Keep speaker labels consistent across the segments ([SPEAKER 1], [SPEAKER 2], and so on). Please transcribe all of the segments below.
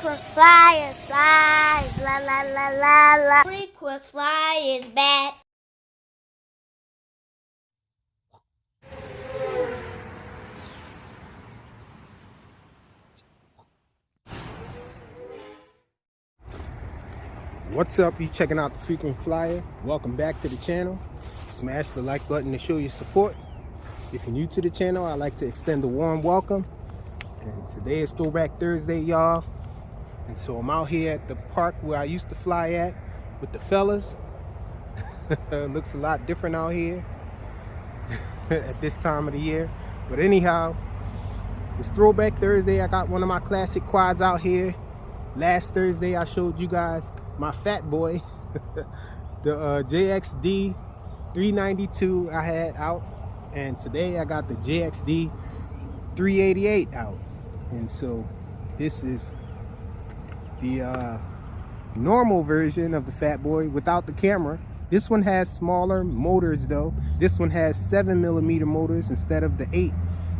[SPEAKER 1] Frequent flyers, flies, la la la la la. Frequent flyers back.
[SPEAKER 2] What's up? You checking out the Frequent Flyer? Welcome back to the channel. Smash the like button to show your support. If you're new to the channel, I'd like to extend a warm welcome. And today is Throwback Thursday, y'all. And so I'm out here at the park where I used to fly at with the fellas. Looks a lot different out here at this time of the year. But anyhow, it's Throwback Thursday. I got one of my classic quads out here. Last Thursday, I showed you guys my fat boy, the JXD 392 I had out. And today I got the JXD 388 out. And so this is the normal version of the fat boy without the camera. This one has smaller motors though. This one has 7mm motors instead of the 8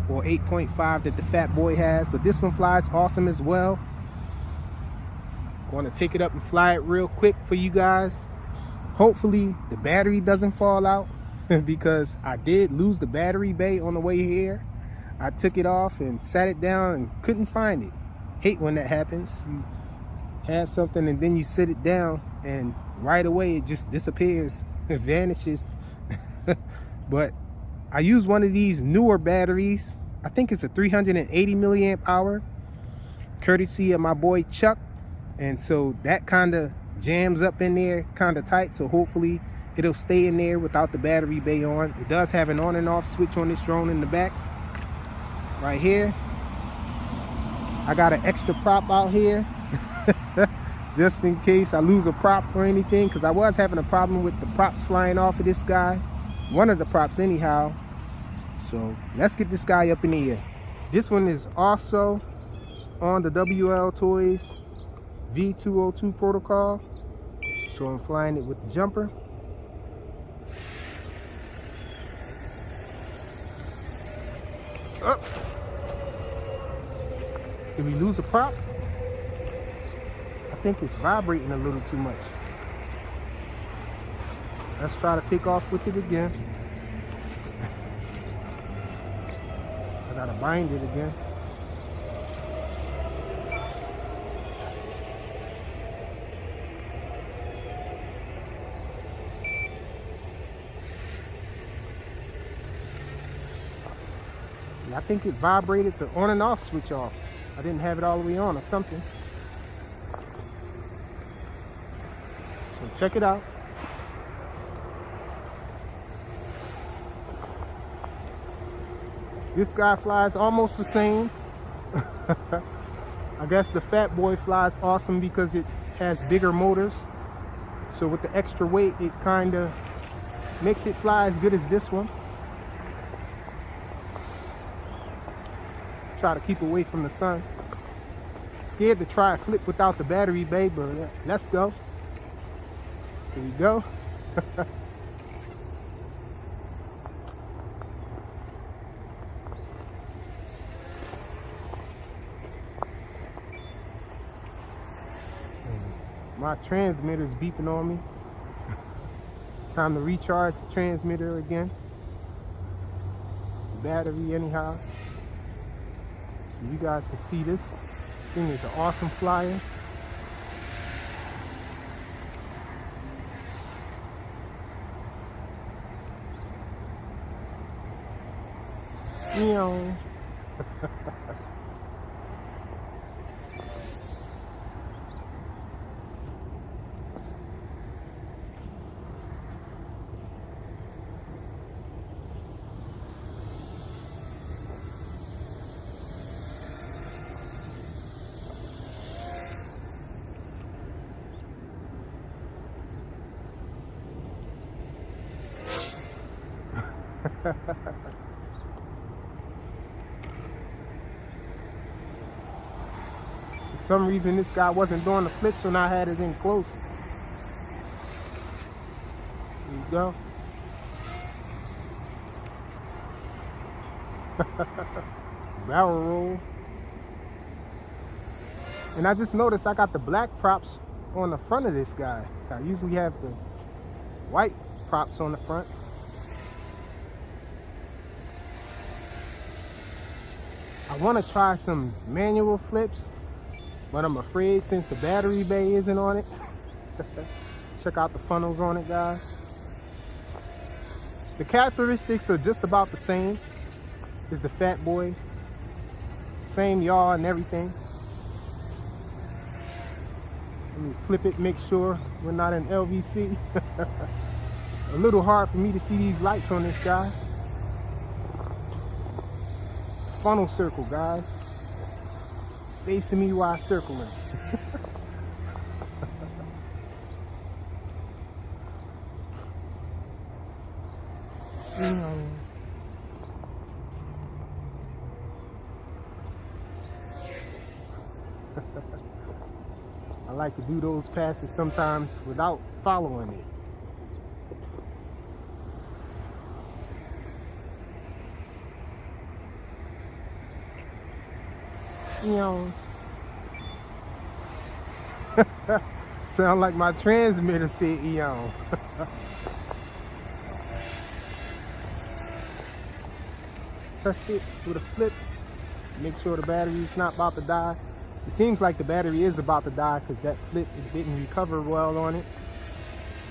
[SPEAKER 2] or 8.5 that the fat boy has. But this one flies awesome as well. Going to take it up and fly it real quick for you guys. Hopefully the battery doesn't fall out because I did lose the battery bay on the way here. I took it off and sat it down and couldn't find it. Hate when that happens. You have something and then you sit it down and right away it just disappears. It vanishes. But I use one of these newer batteries. I think it's a 380 milliamp hour, courtesy of my boy Chuck. And so that kind of jams up in there kind of tight, so hopefully it'll stay in there without the battery bay on. It does have an on and off switch on this drone in the back right here. I got an extra prop out here just in case I lose a prop or anything, because I was having a problem with the props flying off of this guy, one of the props anyhow. So let's get this guy up in the air. This one is also on the WL Toys V202 protocol, so I'm flying it with the jumper. Up. Did we lose a prop? I think it's vibrating a little too much. Let's try to take off with it again. I gotta bind it again. I think it vibrated the on and off switch off. I didn't have it all the way on or something. So check it out. This guy flies almost the same. I guess the fat boy flies awesome because it has bigger motors. So with the extra weight, it kind of makes it fly as good as this one. Try to keep away from the sun. Scared to try a flip without the battery bay, but let's go. Here we go. My transmitter's beeping on me. Time to recharge the transmitter again. The battery anyhow. You guys can see this thing is an awesome flyer. For some reason this guy wasn't doing the flips when I had it in close. There you go. Barrel roll. And I just noticed I got the black props on the front of this guy. I usually have the white props on the front. I want to try some manual flips, but I'm afraid since the battery bay isn't on it. Check out the funnels on it, guys. The characteristics are just about the same as the Fat Boy. Same yaw and everything. Let me flip it, make sure we're not in LVC. A little hard for me to see these lights on this guy. Funnel circle, guys. Facing me while circling. I like to do those passes sometimes without following it. You know, sound like my transmitter said eon. Test it with a flip. Make sure the battery's not about to die. It seems like the battery is about to die because that flip didn't recover well on it.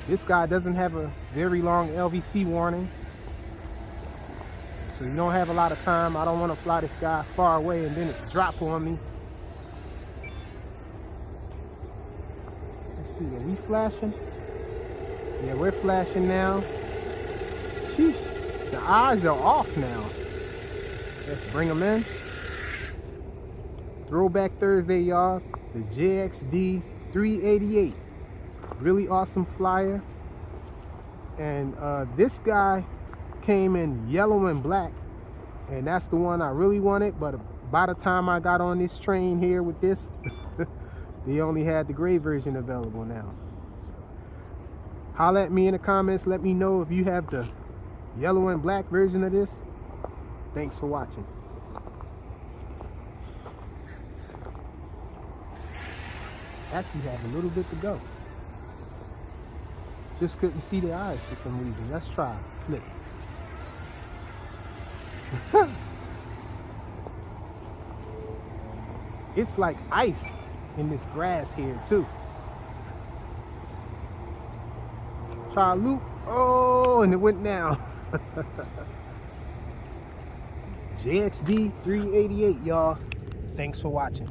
[SPEAKER 2] This guy doesn't have a very long LVC warning, so you don't have a lot of time. I don't want to fly this guy far away and then it drop on me. Let's see, are we flashing? Yeah, we're flashing now. Sheesh, the eyes are off now. Let's bring them in. Throwback Thursday, y'all. The JXD 388. Really awesome flyer. And this guy came in yellow and black. And that's the one I really wanted. But by the time I got on this train here with this, they only had the gray version available now. Holla at me in the comments. Let me know if you have the yellow and black version of this. Thanks for watching. Actually have a little bit to go. Just couldn't see the eyes for some reason. Let's try. Flip. It's like ice in this grass here too. Try a loop. Oh, and it went down. JXD 388, y'all. Thanks for watching.